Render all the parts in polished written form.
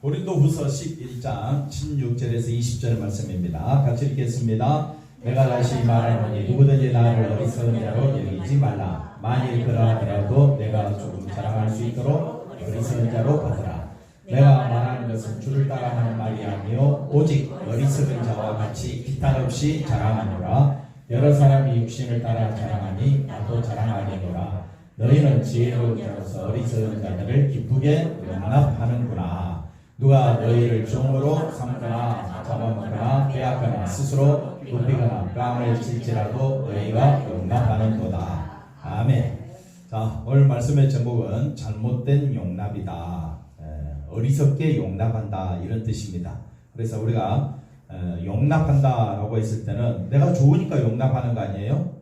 고린도후서 11장 16절에서 20절 말씀입니다. 같이 읽겠습니다. 내가 다시 말하노니 누구든지 나를 어리석은 자로 여기지 말라. 만일 그러하더라도 내가 조금 자랑할 수 있도록 어리석은 자로 받으라. 내가 말하는 것은 주를 따라 하는 말이 아니요 오직 어리석은 자와 같이 기탄 없이 자랑하노라. 여러 사람이 육신을 따라 자랑하니 나도 자랑하려노라. 너희는 지혜로운 자로서 어리석은 자들을 기쁘게 용납하는구나. 누가 너희를 종으로 삼거나 잡아먹거나 빼앗거나 스스로 높이거나 뺨을 칠지라도 너희가 용납하는도다. 아멘. 자, 오늘 말씀의 제목은 잘못된 용납이다. 어리석게 용납한다, 이런 뜻입니다. 그래서 우리가 용납한다라고 했을 때는 내가 좋으니까 용납하는 거 아니에요?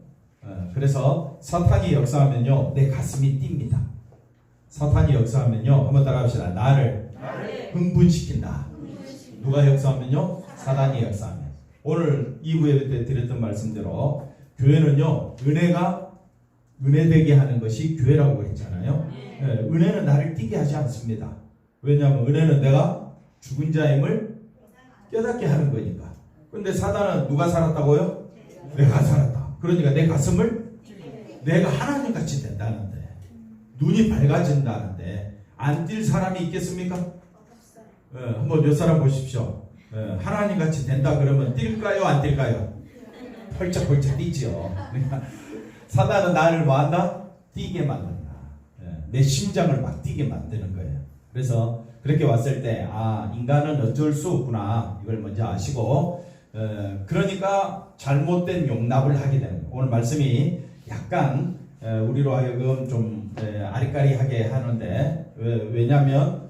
그래서 사탄이 역사하면요 내 가슴이 뜁니다. 사탄이 역사하면요, 한번 따라합시다. 나를 흥분시킨다. 누가 역사하면요? 사단이 역사하면. 오늘 2부에 때 드렸던 말씀대로 교회는요 은혜되게 하는 것이 교회라고 했잖아요. 은혜는 나를 뛰게 하지 않습니다. 왜냐하면 은혜는 내가 죽은 자임을 깨닫게 하는 거니까. 그런데 사단은 누가 살았다고요? 내가 살았다. 그러니까 내 가슴을 내가 하나님같이 된다는데, 눈이 밝아진다는데 안 뛸 사람이 있겠습니까? 한번 몇 사람 보십시오. 하나님같이 된다 그러면 뛸까요? 안 뛸까요? 펄쩍펄쩍 뛰지요. 그러니까 사단은 나를 뭐 한다? 뛰게 만든다. 내 심장을 막 뛰게 만드는 거예요. 그래서 그렇게 왔을 때 인간은 어쩔 수 없구나, 이걸 먼저 아시고, 그러니까 잘못된 용납을 하게 되는 거예요. 오늘 말씀이 약간 우리로 하여금 좀 아리까리하게 하는데, 왜냐하면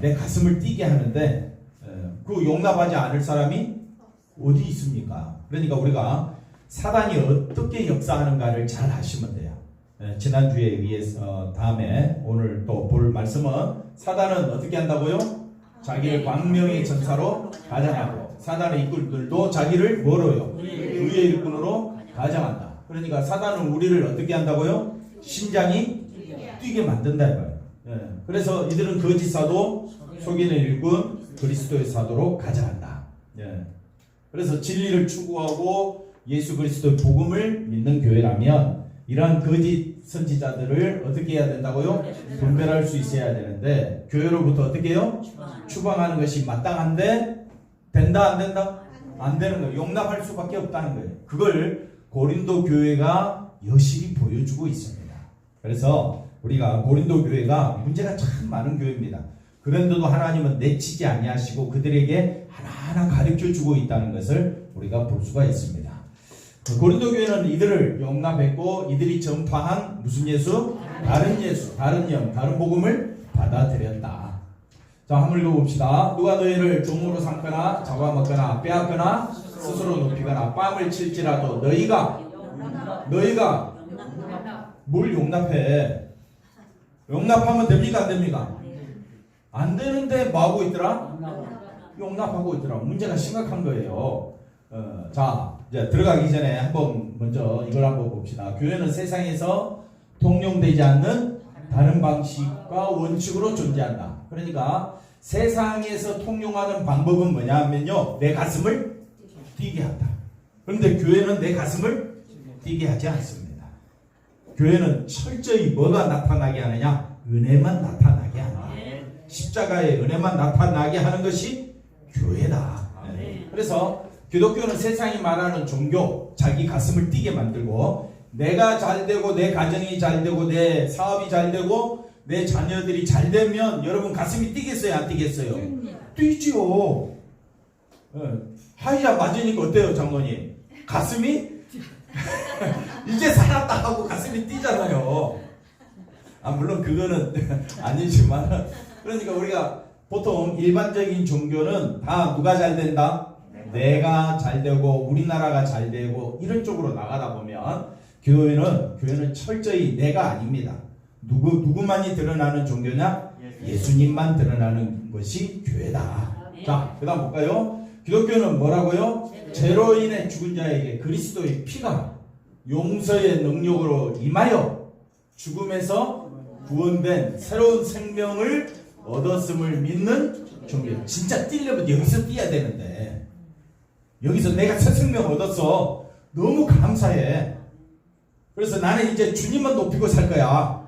내 가슴을 뛰게 하는데 그 용납하지 않을 사람이 어디 있습니까? 그러니까 우리가 사단이 어떻게 역사하는가를 잘 아시면 돼요. 지난주에 의해서 다음에 오늘 또 볼 말씀은 사단은 어떻게 한다고요? 자기를 광명의 전사로 가장하고 사단의 일꾼들도 자기를 뭐로요? 의의 일꾼으로 가장한다. 그러니까 사단은 우리를 어떻게 한다고요? 심장이 뛰게 만든다 이거예요. 그래서 이들은 거짓 사도, 속이는 일꾼, 그리스도의 사도로 가장한다. 그래서 진리를 추구하고 예수 그리스도의 복음을 믿는 교회라면 이러한 거짓 선지자들을 어떻게 해야 된다고요? 분별할 수 있어야 되는데, 교회로부터 어떻게 해요? 추방하는 것이 마땅한데 된다 안 된다? 안 되는 거예요. 용납할 수밖에 없다는 거예요. 그걸 고린도 교회가 여실히 보여주고 있습니다. 그래서 우리가 고린도 교회가 문제가 참 많은 교회입니다. 그런데도 하나님은 내치지 아니하시고 그들에게 하나하나 가르쳐주고 있다는 것을 우리가 볼 수가 있습니다. 고린도 교회는 이들을 용납했고 이들이 전파한 무슨 예수? 다른 예수, 다른 영, 다른 복음을 받아들였다. 자, 한번 읽어봅시다. 누가 너희를 종으로 삼거나 잡아먹거나 빼앗거나 스스로 높이거나 뺨을 칠지라도 너희가 뭘 용납해? 용납하면 됩니까? 안 됩니까? 안 되는데 뭐하고 있더라? 용납하고 있더라. 문제가 심각한 거예요. 자, 이제 들어가기 전에 한번 먼저 이걸 한번 봅시다. 교회는 세상에서 통용되지 않는 다른 방식과 원칙으로 존재한다. 그러니까 세상에서 통용하는 방법은 뭐냐 하면요, 내 가슴을 뛰게 한다. 그런데 교회는 내 가슴을 뛰게 하지 않습니다. 교회는 철저히 뭐가 나타나게 하느냐? 은혜만 나타나게 한다. 십자가의 은혜만 나타나게 하는 것이 교회다. 그래서 기독교는 세상이 말하는 종교, 자기 가슴을 뛰게 만들고 내가 잘되고 내 가정이 잘되고 내 사업이 잘되고 내 자녀들이 잘되면 여러분 가슴이 뛰겠어요? 안 뛰겠어요? 뛰죠. 하이자 맞으니까 어때요, 장모님? 가슴이 이제 살았다 하고 가슴이 뛰잖아요. 물론 그거는 아니지만, 그러니까 우리가 보통 일반적인 종교는 다 누가 잘 된다? 내가 잘 되고 우리나라가 잘 되고 이런 쪽으로 나가다 보면 교회는 철저히 내가 아닙니다. 누구만이 드러나는 종교냐? 예수님만 드러나는 것이 교회다. 자, 그 다음 볼까요? 기독교는 뭐라고요? 죄로 인해 죽은 자에게 그리스도의 피가 용서의 능력으로 임하여 죽음에서 구원된 새로운 생명을 얻었음을 믿는 종교. 진짜 뛰려면 여기서 뛰어야 되는데 여기서 내가 새 생명 얻었어. 너무 감사해. 그래서 나는 이제 주님만 높이고 살 거야.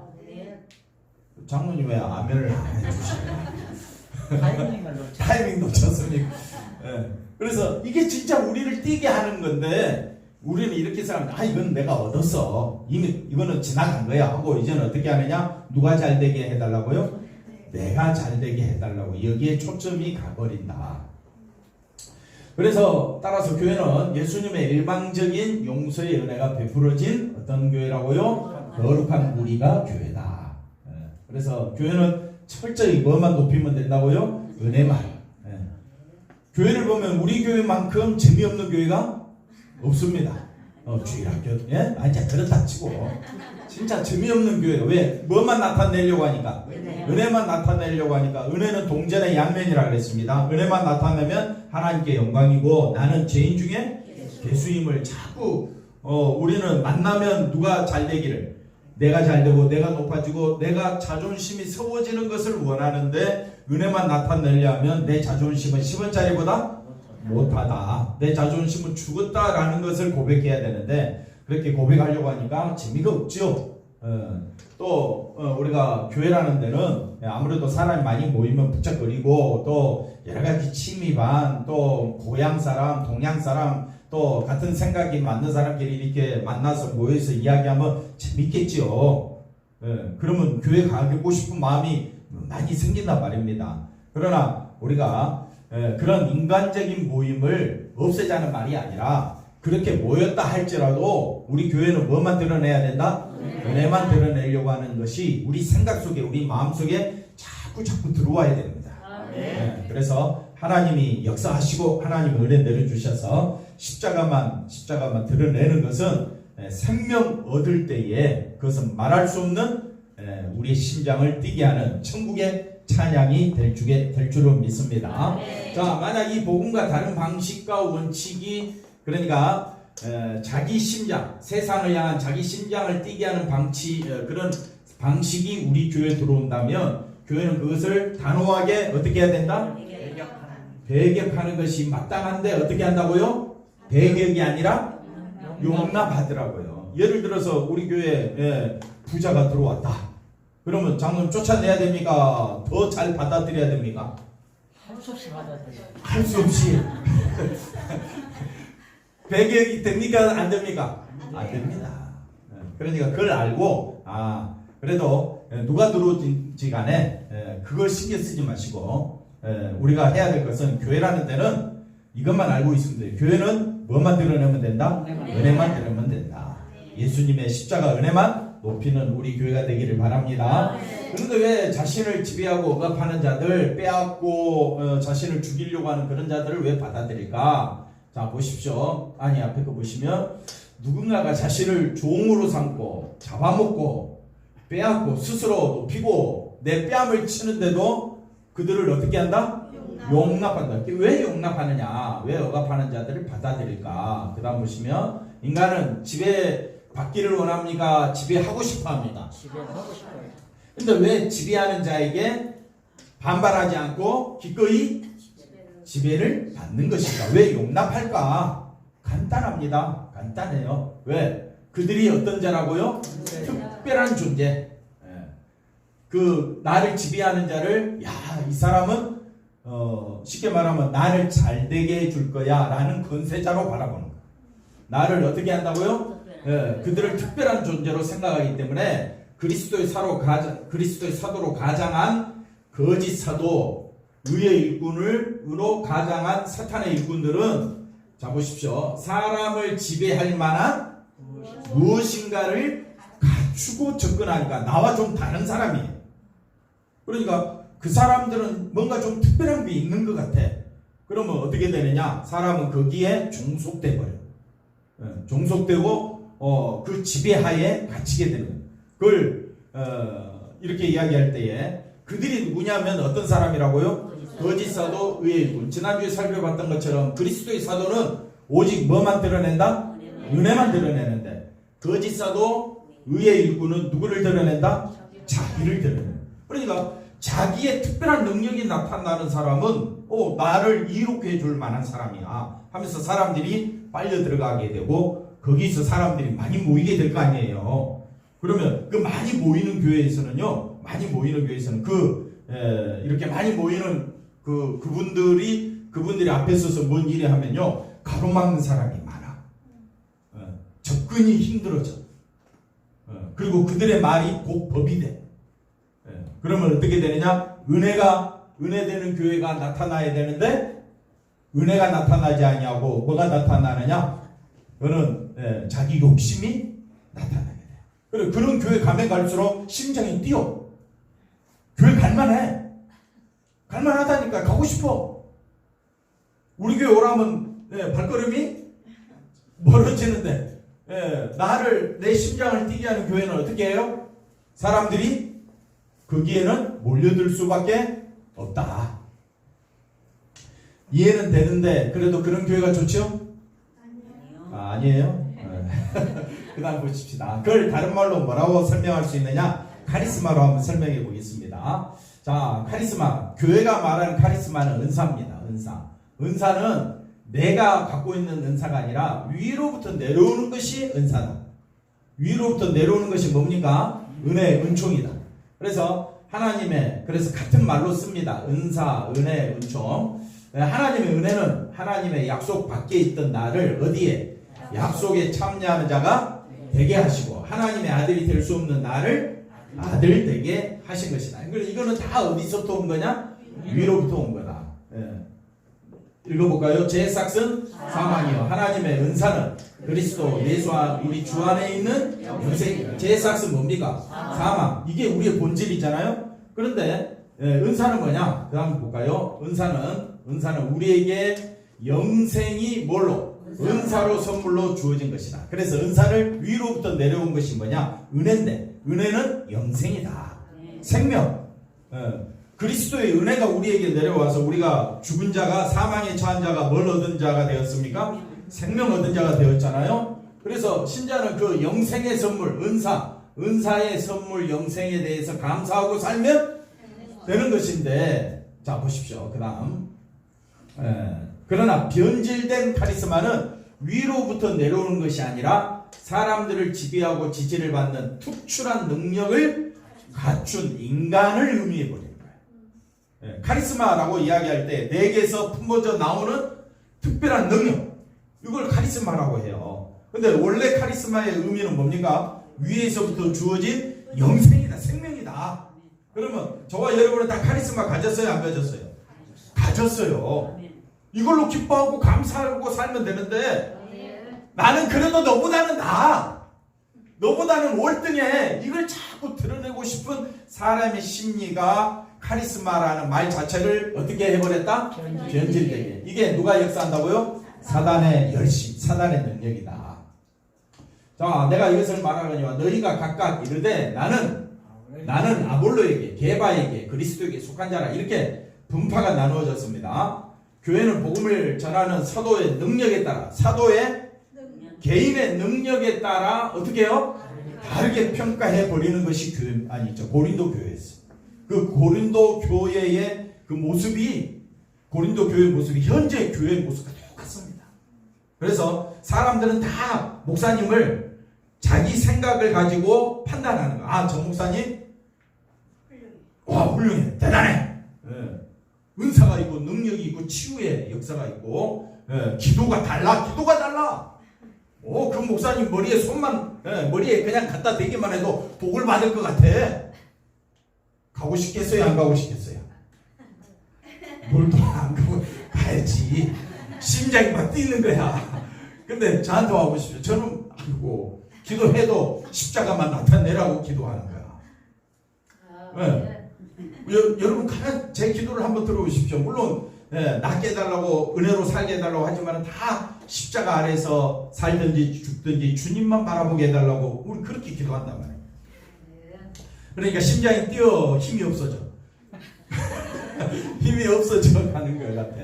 장모님 왜 아멘을 안 해주시나요? 타이밍 놓쳤습니까? 네. 그래서 이게 진짜 우리를 뛰게 하는 건데 우리는 이렇게 생각합니다. 이건 내가 얻었어. 이미 이거는 지나간 거야 하고 이제는 어떻게 하느냐? 누가 잘 되게 해달라고요? 내가 잘 되게 해달라고. 여기에 초점이 가버린다. 그래서 따라서 교회는 예수님의 일방적인 용서의 은혜가 베풀어진 어떤 교회라고요? 거룩한 무리가 교회다. 그래서 교회는 철저히 뭐만 높이면 된다고요? 은혜만. 교회를 보면 우리 교회만큼 재미없는 교회가 없습니다. 주일학교, 진짜 그렇다 치고 진짜 재미없는 교회가 왜? 뭐만 나타내려고 하니까? 은혜만 나타내려고 하니까. 은혜는 동전의 양면이라 그랬습니다. 은혜만 나타내면 하나님께 영광이고 나는 죄인 중에 개수임을 자꾸 우리는 만나면 누가 잘 되기를, 내가 잘 되고 내가 높아지고 내가 자존심이 세워지는 것을 원하는데 은혜만 나타내려면 내 자존심은 10원짜리보다 못하다. 내 자존심은 죽었다라는 것을 고백해야 되는데 그렇게 고백하려고 하니까 재미가 없죠. 또 우리가 교회라는 데는 아무래도 사람이 많이 모이면 북적거리고 또 여러가지 취미반 또 고향 사람 동양 사람 또 같은 생각이 맞는 사람끼리 이렇게 만나서 모여서 이야기하면 재밌겠지요. 그러면 교회 가고 싶은 마음이 많이 생긴단 말입니다. 그러나 우리가 그런 인간적인 모임을 없애자는 말이 아니라 그렇게 모였다 할지라도 우리 교회는 뭐만 드러내야 된다? 은혜만 드러내려고 하는 것이 우리 생각 속에 우리 마음 속에 자꾸 들어와야 됩니다. 그래서 하나님이 역사하시고 하나님이 은혜 내려주셔서 십자가만 드러내는 것은 생명 얻을 때에 그것은 말할 수 없는 우리의 심장을 뛰게 하는 천국의 찬양이 될 줄로 믿습니다. 자, 만약 이 복음과 다른 방식과 원칙이 그러니까 자기 심장, 세상을 향한 자기 심장을 뛰게 하는 그런 방식이 우리 교회에 들어온다면 교회는 그것을 단호하게 어떻게 해야 된다? 배격하는 것이 마땅한데 어떻게 한다고요? 배격이 아니라 용납하더라고요. 예를 들어서 우리 교회에 부자가 들어왔다. 그러면 장로님 쫓아내야 됩니까? 더 잘 받아들여야 됩니까? 할 수 없이 받아들여. 할 수 없이. 배격이 됩니까? 안 됩니까? 안 됩니다. 그러니까 그걸 알고 그래도 누가 들어오든지 간에 그걸 신경 쓰지 마시고 우리가 해야 될 것은 교회라는 데는 이것만 알고 있으면 돼요. 교회는 뭐만 드러내면 된다? 은혜만 드러내면 된다. 예수님의 십자가 은혜만 높이는 우리 교회가 되기를 바랍니다. 그런데 왜 자신을 지배하고 억압하는 자들, 빼앗고 자신을 죽이려고 하는 그런 자들을 왜 받아들일까? 자, 보십시오. 앞에 거 보시면 누군가가 자신을 종으로 삼고 잡아먹고 빼앗고 스스로 높이고 내 뺨을 치는데도 그들을 어떻게 한다? 용납한다. 왜 용납하느냐? 왜 억압하는 자들을 받아들일까? 그 다음 보시면 인간은 지배받기를 원합니까? 지배하고 싶어합니다. 지배하고 싶어요. 근데 왜 지배하는 자에게 반발하지 않고 기꺼이 지배를 받는 것일까? 왜 용납할까? 간단합니다. 간단해요. 왜? 그들이 어떤 자라고요? 특별한 존재. 그 나를 지배하는 자를 이 사람은 쉽게 말하면 나를 잘되게 해줄 거야 라는 건세자로 바라보는 거야. 나를 어떻게 한다고요? 그들을 특별한 존재로 생각하기 때문에 그리스도의 사도로 가장한 거짓 사도, 의의 일꾼으로 가장한 사탄의 일꾼들은 자 보십시오. 사람을 지배할 만한 무엇인가를 갖추고 접근하니까 나와 좀 다른 사람이에요. 그러니까 그 사람들은 뭔가 좀 특별한 게 있는 것 같아. 그러면 어떻게 되느냐? 사람은 거기에 종속돼 버려요. 종속되고 그 지배하에 갇히게 되는 거예요. 그걸 이렇게 이야기할 때에 그들이 누구냐면 어떤 사람이라고요? 거짓 사도, 의의 일꾼. 지난주에 살펴봤던 것처럼 그리스도의 사도는 오직 뭐만 드러낸다? 은혜만 드러내는데 거짓 사도, 의의 일꾼은 누구를 드러낸다? 자기를 드러낸다. 그러니까 자기의 특별한 능력이 나타나는 사람은 나를 이롭게 해줄 만한 사람이야 하면서 사람들이 빨려 들어가게 되고 거기서 사람들이 많이 모이게 될 거 아니에요. 그러면 그 많이 모이는 교회에서는 이렇게 많이 모이는 그분들이 앞에 서서 뭔 일이 하면요 가로막는 사람이 많아. 접근이 힘들어져. 그리고 그들의 말이 곧 법이 돼. 그러면 어떻게 되느냐? 은혜 되는 교회가 나타나야 되는데 은혜가 나타나지 아니하고 뭐가 나타나느냐? 그는 자기 욕심이 나타나게 돼. 그래 그런 교회 가면 갈수록 심장이 뛰어. 교회 갈만해. 갈만하다니까 가고 싶어. 우리 교회 오라면 발걸음이 멀어지는데 내 심장을 뛰게 하는 교회는 어떻게 해요? 사람들이 거기에는 몰려들 수밖에 없다. 이해는 되는데 그래도 그런 교회가 좋죠? 아니에요? 그 다음 보십시다. 그걸 다른 말로 뭐라고 설명할 수 있느냐? 카리스마로 한번 설명해 보겠습니다. 자, 카리스마. 교회가 말하는 카리스마는 은사입니다. 은사는 내가 갖고 있는 은사가 아니라 위로부터 내려오는 것이 은사다. 위로부터 내려오는 것이 뭡니까? 은총이다. 그래서 그래서 같은 말로 씁니다. 은사, 은혜, 은총. 하나님의 은혜는 하나님의 약속 밖에 있던 나를 어디에? 약속에 참여하는 자가 되게 하시고 하나님의 아들이 될 수 없는 나를 아들 되게 하신 것이다. 이거는 다 어디서부터 온 거냐? 위로부터 온 거다. 읽어볼까요? 제 삭은 사망이요 하나님의 은사는 그리스도 예수와 우리 주 안에 있는 영생. 제 삭은 뭡니까? 사망. 이게 우리의 본질이잖아요. 그런데 은사는 뭐냐? 그 다음 볼까요? 은사는 우리에게 영생이 뭘로? 은사로 선물로 주어진 것이다. 그래서 은사를 위로부터 내려온 것이 뭐냐? 은혜인데 은혜는 영생이다. 생명. 그리스도의 은혜가 우리에게 내려와서 우리가 죽은 자가 사망에 처한 자가 뭘 얻은 자가 되었습니까? 생명 얻은 자가 되었잖아요. 그래서 신자는 그 영생의 선물, 은사의 선물 영생에 대해서 감사하고 살면 되는 것인데, 자 보십시오. 그 다음 그러나 변질된 카리스마는 위로부터 내려오는 것이 아니라 사람들을 지배하고 지지를 받는 특출한 능력을 갖춘 인간을 의미해 버립니다. 카리스마라고 이야기할 때 내게서 품어져 나오는 특별한 능력, 이걸 카리스마라고 해요. 근데 원래 카리스마의 의미는 뭡니까? 위에서부터 주어진 영생이다, 생명이다. 그러면 저와 여러분은 다 카리스마 가졌어요, 안 가졌어요? 가졌어요. 이걸로 기뻐하고 감사하고 살면 되는데 나는 그래도 너보다는 월등해. 이걸 자꾸 드러내고 싶은 사람의 심리가 카리스마라는 말 자체를 어떻게 해버렸다? 변질되게. 이게 누가 역사한다고요? 사단의 열심, 사단의 능력이다. 자, 내가 이것을 말하거니와 너희가 각각 이르되 나는 아볼로에게, 게바에게, 그리스도에게 속한 자라. 이렇게 분파가 나누어졌습니다. 교회는 복음을 전하는 사도의 능력에 따라, 사도의 개인의 능력에 따라 어떻게 해요? 다르게 평가해 버리는 것이 고린도 교회였어요. 그 고린도 교회의 그 모습이, 고린도 교회의 모습이 현재 교회의 모습과 똑같습니다. 그래서 사람들은 다 목사님을 자기 생각을 가지고 판단하는 거야. 저 목사님 훌륭해, 대단해. 은사가 있고 능력이 있고 치유의 역사가 있고 기도가 달라. 그 목사님 머리에 그냥 갖다 대기만 해도 복을 받을 것 같아. 가고 싶겠어요? 안 가고 싶겠어요? 뭘도 안 가고 가야지. 심장이 막 뛰는 거야. 근데 저한테 와보십시오. 저는 기도해도 십자가만 나타내라고 기도하는 거야. 여러분 가만 제 기도를 한번 들어보십시오. 물론 낫게 해달라고, 은혜로 살게 해달라고 하지만 다 십자가 아래서 살든지 죽든지 주님만 바라보게 해달라고 우리 그렇게 기도한단 말이에요. 그러니까 심장이 뛰어 힘이 없어져. 힘이 없어져 가는 것 같아.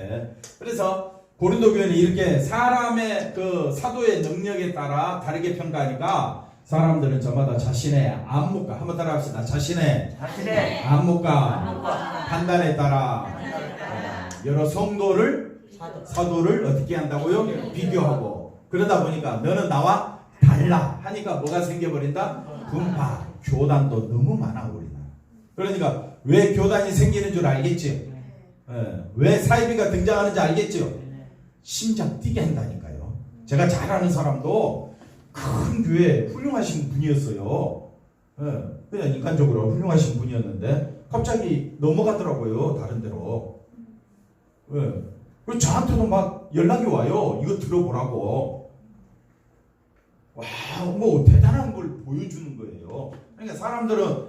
그래서 고린도 교회는 이렇게 사람의 그 사도의 능력에 따라 다르게 평가하니까 사람들은 저마다 자신의 안목과 한번 따라합시다. 자신의 안목과 판단에 따라 여러 성도를 사도를 어떻게 한다고요? 비교하고 그러다 보니까 너는 나와 달라 하니까 뭐가 생겨버린다? 분파, 교단도 너무 많아 우리는. 그러니까 왜 교단이 생기는 줄 알겠지? 왜 사이비가 등장하는지 알겠죠? 심장 뛰게 한다니까요. 제가 잘 아는 사람도 큰 교회 훌륭하신 분이었어요. 그냥 인간적으로 훌륭하신 분이었는데 갑자기 넘어가더라고요. 다른 데로. 그리고 저한테도 막 연락이 와요. 이거 들어보라고. 와, 뭐 대단한 걸 보여주는 거예요. 그러니까 사람들은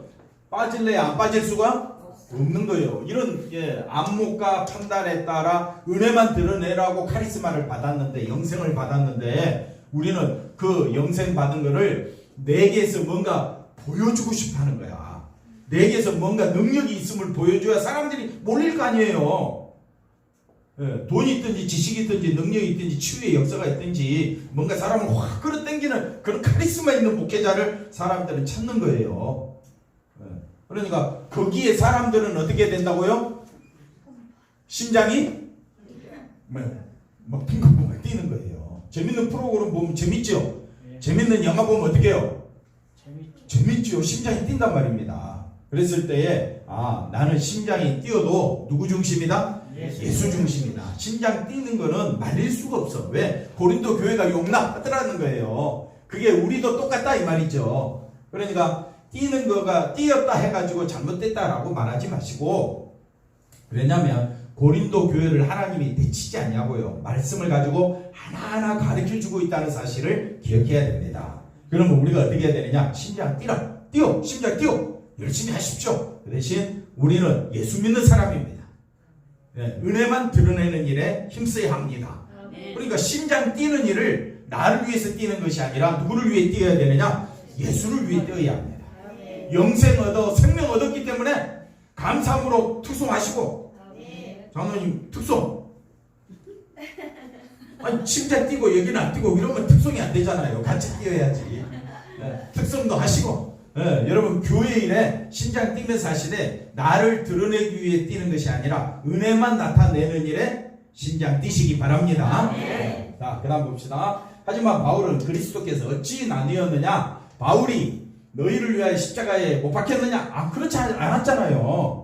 빠질래 안 빠질 수가 없는 거예요. 이런 안목과 판단에 따라 은혜만 드러내라고 카리스마를 받았는데 영생을 받았는데 우리는 그 영생 받은 거를 내게서 뭔가 보여주고 싶어 하는 거야. 내게서 뭔가 능력이 있음을 보여줘야 사람들이 몰릴 거 아니에요. 돈이 있든지 지식이 있든지 능력이 있든지 치유의 역사가 있든지 뭔가 사람을 확 끌어당기는 그런 카리스마 있는 목회자를 사람들은 찾는 거예요. 그러니까 거기에 사람들은 어떻게 된다고요? 심장이 막 핑크퐁 뛰는 거예요. 재밌는 프로그램 보면 재밌죠? 재밌는 영화 보면 어떻게 해요? 재밌죠. 심장이 뛴단 말입니다. 그랬을 때에 나는 심장이 뛰어도 누구 중심이다? 예수 중심이다. 심장 뛰는 거는 말릴 수가 없어. 왜? 고린도 교회가 용납하더라는 거예요. 그게 우리도 똑같다 이 말이죠. 그러니까 뛰는 거가 뛰었다 해가지고 잘못됐다라고 말하지 마시고, 왜냐하면 고린도 교회를 하나님이 내치지 않냐고요. 말씀을 가지고 하나하나 가르쳐주고 있다는 사실을 기억해야 됩니다. 그러면 우리가 어떻게 해야 되느냐? 심장 뛰어 심장 뛰어 열심히 하십시오. 그 대신 우리는 예수 믿는 사람입니다. 은혜만 드러내는 일에 힘써야 합니다. 그러니까 심장 뛰는 일을 나를 위해서 뛰는 것이 아니라 누구를 위해 뛰어야 되느냐? 예수를 위해 뛰어야 합니다. 영생 얻어 생명 얻었기 때문에 감사함으로 특송하시고, 장로님 특송 아니 심장 뛰고 여기는 안 뛰고 이러면 특송이 안 되잖아요. 같이 뛰어야지. 특송도 하시고, 여러분 교회 일에 심장 뛰면서 하시되 나를 드러내기 위해 뛰는 것이 아니라 은혜만 나타내는 일에 심장 뛰시기 바랍니다. 자, 그 다음 봅시다. 하지만 바울은 그리스도께서 어찌 나뉘었느냐? 바울이 너희를 위하여 십자가에 못 박혔느냐? 그렇지 않았잖아요.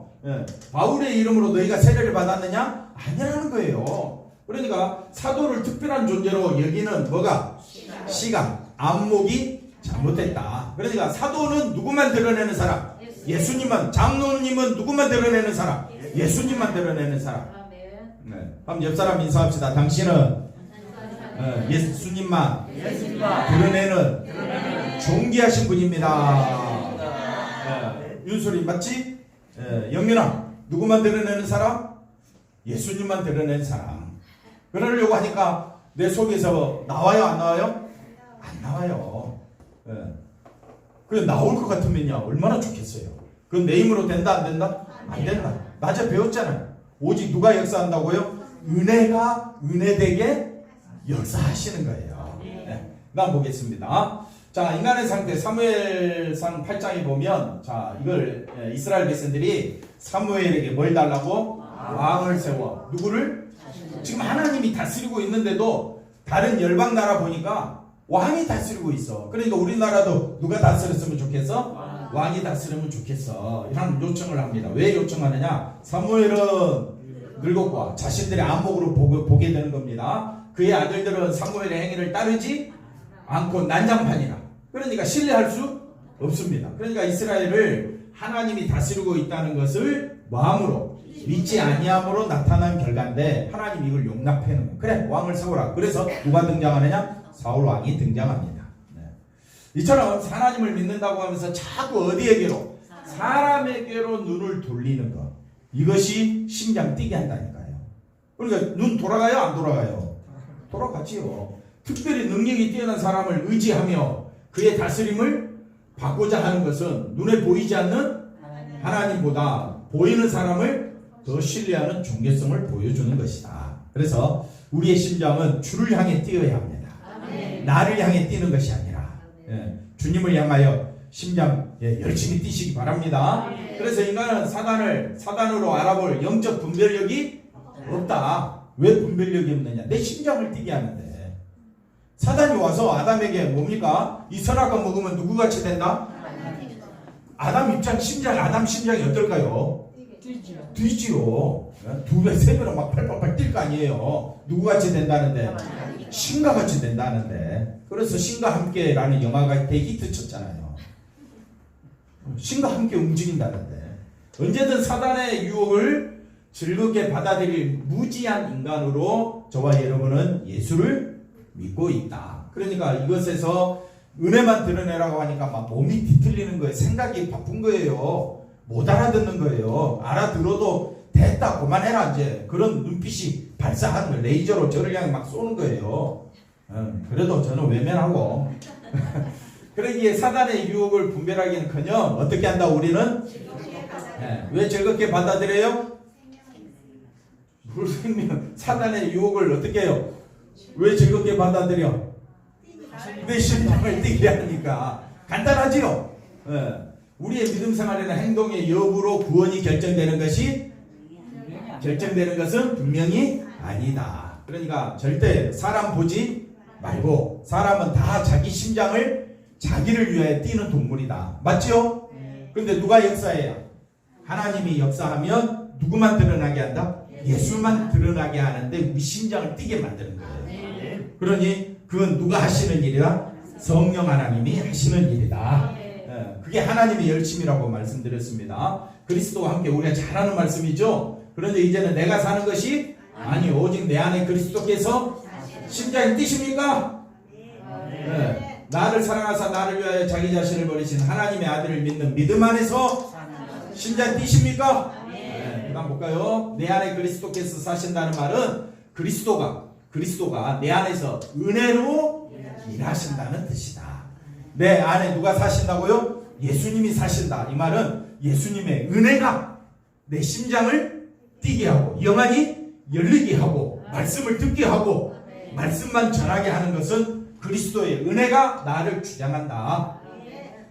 바울의 이름으로 너희가 세례를 받았느냐? 아니라는 거예요. 그러니까 사도를 특별한 존재로 여기는 뭐가? 시간, 안목이 잘못됐다. 그러니까 사도는 누구만 드러내는 사람? 예수님만. 장로님은 누구만 드러내는 사람? 예수님만 드러내는 사람. 그럼 옆 사람 인사합시다. 당신은 예수님만 드러내는 존귀하신 분입니다. 윤소리 맞지? 영민아, 누구만 드러내는 사람? 예수님만 드러내는 사람. 그러려고 하니까 내 속에서 나와요 안 나와요? 안 나와요. 그래 나올 것 같으면요 얼마나 좋겠어요. 그건 내 힘으로 된다 안 된다? 안 된다. 낮에 배웠잖아요. 오직 누가 역사한다고요? 은혜가 은혜되게 역사하시는 거예요. 난 보겠습니다. 자, 인간의 상태 사무엘상 8장에 보면, 자, 이걸 이스라엘 백성들이 사무엘에게 뭘 달라고? 왕을 세워. 누구를? 지금 하나님이 다스리고 있는데도 다른 열방 나라 보니까 왕이 다스리고 있어. 그러니까 우리나라도 누가 다스렸으면 좋겠어? 왕이 다스리면 좋겠어. 이런 요청을 합니다. 왜 요청하느냐? 사무엘은 늙었고 자신들의 안목으로 보게 되는 겁니다. 그의 아들들은 사무엘의 행위를 따르지 않고 난장판이라. 그러니까 신뢰할 수 없습니다. 그러니까 이스라엘을 하나님이 다스리고 있다는 것을 마음으로 믿지 아니함으로 나타난 결과인데 하나님이 이걸 용납해 놓은 거예요. 그래 왕을 세우라. 그래서 누가 등장하느냐? 사울 왕이 등장합니다. 이처럼 하나님을 믿는다고 하면서 자꾸 어디에게로? 사람에게로 눈을 돌리는 것. 이것이 심장 뛰게 한다니까요. 그러니까 눈 돌아가요? 안 돌아가요? 돌아가지요. 특별히 능력이 뛰어난 사람을 의지하며 그의 다스림을 받고자 하는 것은 눈에 보이지 않는 하나님보다 보이는 사람을 더 신뢰하는 존귀성을 보여주는 것이다. 그래서 우리의 심장은 주를 향해 뛰어야 합니다. 나를 향해 뛰는 것이 아니라 주님을 향하여 심장 열심히 뛰시기 바랍니다. 그래서 인간은 사단으로 알아볼 영적 분별력이 없다. 왜 분별력이 없느냐? 내 심장을 뛰게 하는데. 사단이 와서 아담에게 뭡니까? 이 선악과 먹으면 누구같이 된다? 아담 심장이 어떨까요? 뛰지요. 2배, 3배로 막 팔팔팔 뛸 거 아니에요. 누구같이 된다는데? 신과 같이 된다는데. 그래서 신과 함께라는 영화가 대히트 쳤잖아요. 신과 함께 움직인다는데. 언제든 사단의 유혹을 즐겁게 받아들일 무지한 인간으로 저와 여러분은 예수를 믿고 있다. 그러니까 이것에서 은혜만 드러내라고 하니까 막 몸이 뒤틀리는 거예요. 생각이 바쁜 거예요. 못 알아듣는 거예요. 알아들어도 됐다 그만해라 이제 그런 눈빛이 발사하는 거예요. 레이저로 저를 향해 막 쏘는 거예요. 그래도 저는 외면하고 그러기에 사단의 유혹을 분별하기는커녕 어떻게 한다 우리는? 왜 즐겁게 받아들여요? 생명 사단의 유혹을 어떻게 해요? 왜 즐겁게 받아들여? 내 심장을 뛰게 하니까 간단하지요. 우리의 믿음 생활이나 행동의 여부로 구원이 결정되는 것은 분명히 아니다. 그러니까 절대 사람 보지 말고 사람은 다 자기 심장을 자기를 위하여 뛰는 동물이다. 맞죠? 그런데 누가 역사해요? 하나님이 역사하면 누구만 드러나게 한다? 예수만 드러나게 하는데 우리 심장을 뛰게 만드는 거예요. 그러니 그건 누가 하시는 일이다? 성령 하나님이 하시는 일이다. 그게 하나님의 열심이라고 말씀드렸습니다. 그리스도와 함께 우리가 잘하는 말씀이죠. 그런데 이제는 내가 사는 것이 아니 오직 내 안에 그리스도께서 심장이 뛰십니까? 나를 사랑하사 나를 위하여 자기 자신을 버리신 하나님의 아들을 믿는 믿음 안에서 심장이 뛰십니까? 그 다음 볼까요? 내 안에 그리스도께서 사신다는 말은 그리스도가 내 안에서 은혜로 일하신다는 뜻이다. 내 안에 누가 사신다고요? 예수님이 사신다. 이 말은 예수님의 은혜가 내 심장을 뛰게 하고 영안이 열리게 하고 말씀을 듣게 하고 말씀만 전하게 하는 것은 그리스도의 은혜가 나를 주장한다.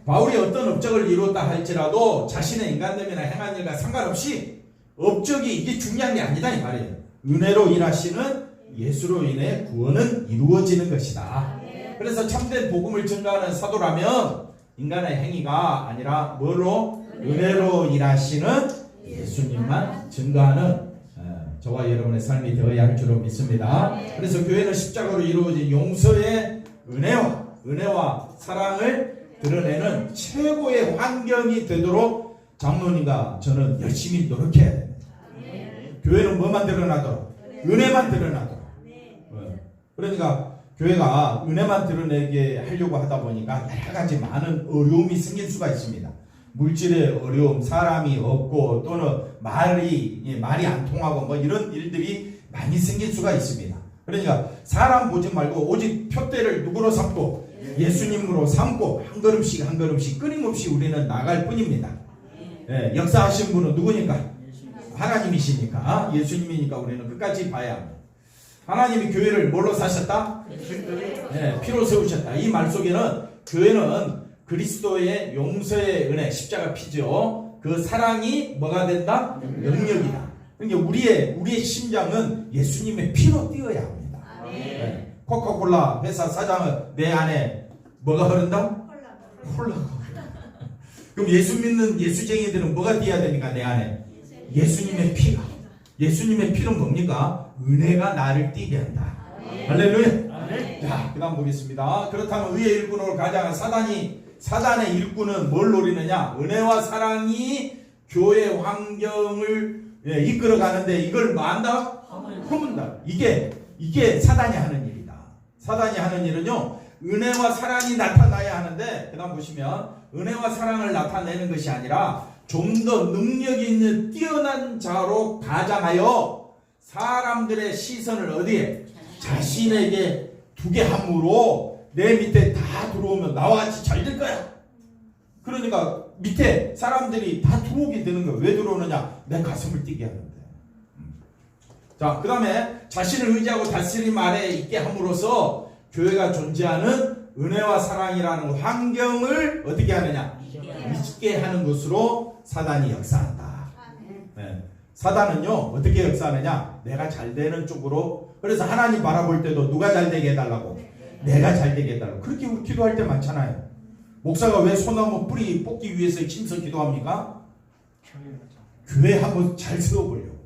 바울이 어떤 업적을 이루었다 할지라도 자신의 인간됨이나 행한 일과 상관없이 업적이 이게 중요한 게 아니다 이 말이에요. 은혜로 일하시는 예수로 인해 구원은 이루어지는 것이다. 그래서 참된 복음을 전가하는 사도라면 인간의 행위가 아니라 뭐로? 은혜로 일하시는 예수님만 전가하는 저와 여러분의 삶이 되어야 할 줄로 믿습니다. 그래서 교회는 십자가로 이루어진 용서의 은혜와 사랑을 드러내는 최고의 환경이 되도록 장로님과 저는 열심히 노력해야 됩니다. 교회는 뭐만 드러나도록? 은혜만 드러나도록. 그러니까 교회가 은혜만 드러내게 하려고 하다 보니까 여러 가지 많은 어려움이 생길 수가 있습니다. 물질의 어려움, 사람이 없고 또는 말이 안 통하고 뭐 이런 일들이 많이 생길 수가 있습니다. 그러니까 사람 보지 말고 오직 표대를 누구로 삼고 예수님으로 삼고 한 걸음씩 끊임없이 우리는 나갈 뿐입니다. 역사하신 분은 누구니까? 하나님이시니까 예수님이니까 우리는 끝까지 봐야 합니다. 하나님이 교회를 뭘로 사셨다? 피로 세우셨다. 이 말 속에는 교회는 그리스도의 용서의 은혜, 십자가 피죠. 그 사랑이 뭐가 된다? 능력이다. 그러니까 우리의 심장은 예수님의 피로 뛰어야 합니다. 코카콜라 회사 사장은 내 안에 뭐가 흐른다? 콜라가. 그럼 예수 믿는 예수쟁이들은 뭐가 뛰어야 됩니까? 내 안에 예수님의 피가. 예수님의 피는 뭡니까? 은혜가 나를 뛰게 한다. 할렐루야. 자, 그 다음 보겠습니다. 그렇다면 의의 일꾼으로 가장한 사단의 일꾼은 뭘 노리느냐? 은혜와 사랑이 교회 환경을 이끌어 가는데 이걸 뭐 한다? 허문다. 이게 사단이 하는 일이다. 사단이 하는 일은요, 은혜와 사랑이 나타나야 하는데, 그 다음 보시면, 은혜와 사랑을 나타내는 것이 아니라, 좀 더 능력 있는 뛰어난 자로 가장하여, 사람들의 시선을 어디에? 자신에게 두게 함으로, 내 밑에 다 들어오면 나와 같이 잘 될 거야. 그러니까, 밑에 사람들이 다 들어오게 되는 거야. 왜 들어오느냐? 내 가슴을 뛰게 하는데. 자, 그 다음에 자신을 의지하고 다스림 아래에 있게 함으로써 교회가 존재하는 은혜와 사랑이라는 환경을 어떻게 하느냐? 잊게 하는 것으로 사단이 역사한다. 네. 사단은요 어떻게 역사하느냐? 내가 잘 되는 쪽으로. 그래서 하나님 바라볼 때도 누가 잘 되게 해달라고? 내가 잘 되게 해달라고. 그렇게 우리 기도할 때 많잖아요. 목사가 왜 소나무 뿌리 뽑기 위해서 힘써 기도합니까? 교회 한번 잘 세워보려고.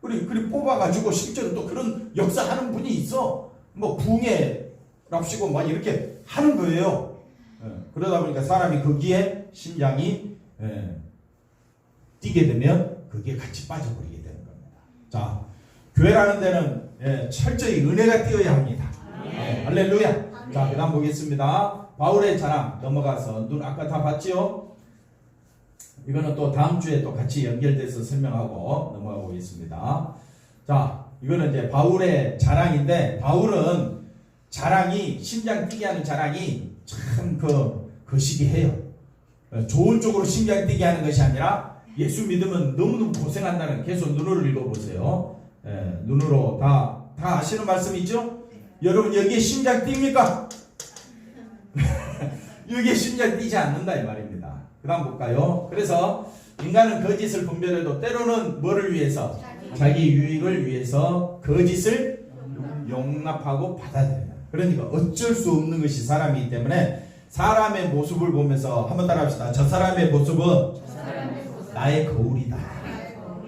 그리 뽑아가지고 실제로 또 그런 역사하는 분이 있어. 뭐 부흥회랍시고 막 이렇게 하는 거예요. 그러다 보니까 사람이 거기에 심장이 뛰게 되면 거기에 같이 빠져버리게 되는 겁니다. 자, 교회라는 데는 철저히 은혜가 뛰어야 합니다. 할렐루야. 자, 그 다음 보겠습니다. 바울의 자랑 넘어가서 눈 아까 다 봤지요? 이거는 또 다음 주에 또 같이 연결돼서 설명하고 넘어가 보겠습니다. 자, 이거는 이제 바울의 자랑인데, 바울은 자랑이, 심장 뛰게 하는 자랑이 참 거시기해요. 좋은 쪽으로 심장 뛰게 하는 것이 아니라 예수 믿으면 너무너무 고생한다는, 계속 눈으로 읽어보세요. 눈으로 다 아시는 말씀이죠? 여러분 여기에 심장 뜁니까? 여기에 심장 뛰지 않는다 이 말입니다. 그 다음 볼까요? 그래서 인간은 거짓을 분별해도 때로는 뭐를 위해서? 자기 유익을 위해서 거짓을 용납하고 받아들인다. 그러니까 어쩔 수 없는 것이 사람이기 때문에 사람의 모습을 보면서 한번 따라합시다. 저 사람의 모습은 나의 거울이다.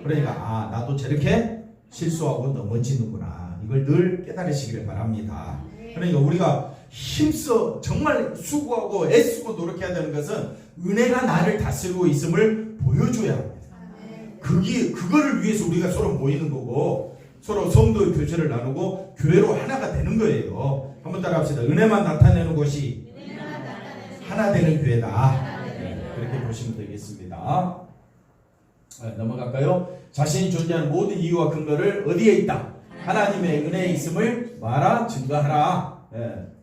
그러니까 나도 저렇게 실수하고 넘어지는구나. 이걸 늘 깨달으시기를 바랍니다. 그러니까 우리가 힘써 정말 수고하고 애쓰고 노력해야 되는 것은 은혜가 나를 다스리고 있음을 보여줘야 합니다. 그거를 위해서 우리가 서로 모이는 거고 서로 성도의 교제를 나누고 교회로 하나가 되는 거예요. 한번 따라합시다. 은혜만 나타내는 것이 하나 되는 교회다. 그렇게 보시면 되겠습니다. 넘어갈까요? 자신이 존재하는 모든 이유와 근거를 어디에 있다? 하나님의 은혜에 있음을 말하 증거하라.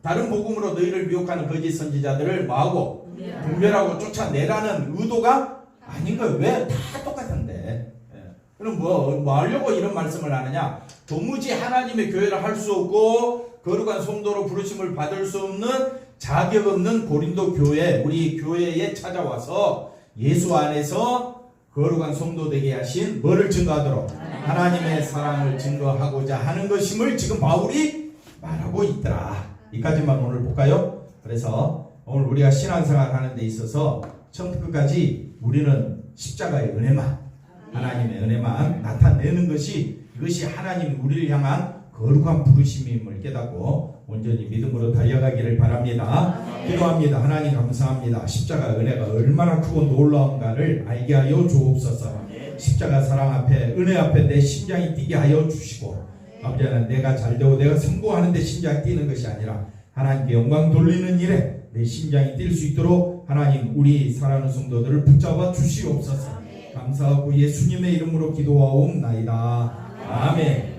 다른 복음으로 너희를 미혹하는 거짓 선지자들을 뭐하고 분별하고 쫓아내라는 의도가 아닌 거예요. 왜? 다 똑같은데. 그럼 뭐 하려고 이런 말씀을 하느냐? 도무지 하나님의 교회를 할 수 없고 거룩한 성도로 부르심을 받을 수 없는 자격 없는 고린도 교회, 우리 교회에 찾아와서 예수 안에서 거룩한 성도 되게 하신 뭐를 증거하도록? 하나님의 사랑을 증거하고자 하는 것임을 지금 바울이 말하고 있더라. 이까지만 오늘 볼까요? 그래서 오늘 우리가 신앙생활 하는 데 있어서 처음부터 끝까지 우리는 십자가의 은혜만, 하나님의 은혜만 나타내는 것이, 이것이 하나님이 우리를 향한 거룩한 부르심임을 깨닫고 온전히 믿음으로 달려가기를 바랍니다. 기도합니다. 하나님 감사합니다. 십자가 은혜가 얼마나 크고 놀라운가를 알게 하여 주옵소서. 십자가 사랑 앞에, 은혜 앞에 내 심장이 뛰게 하여 주시고, 아버지 하나님, 내가 잘되고 내가 성공하는 데 심장이 뛰는 것이 아니라 하나님께 영광 돌리는 일에 내 심장이 뛸 수 있도록 하나님 우리 사랑하는 성도들을 붙잡아 주시옵소서. 감사하고 예수님의 이름으로 기도하옵나이다. 아멘.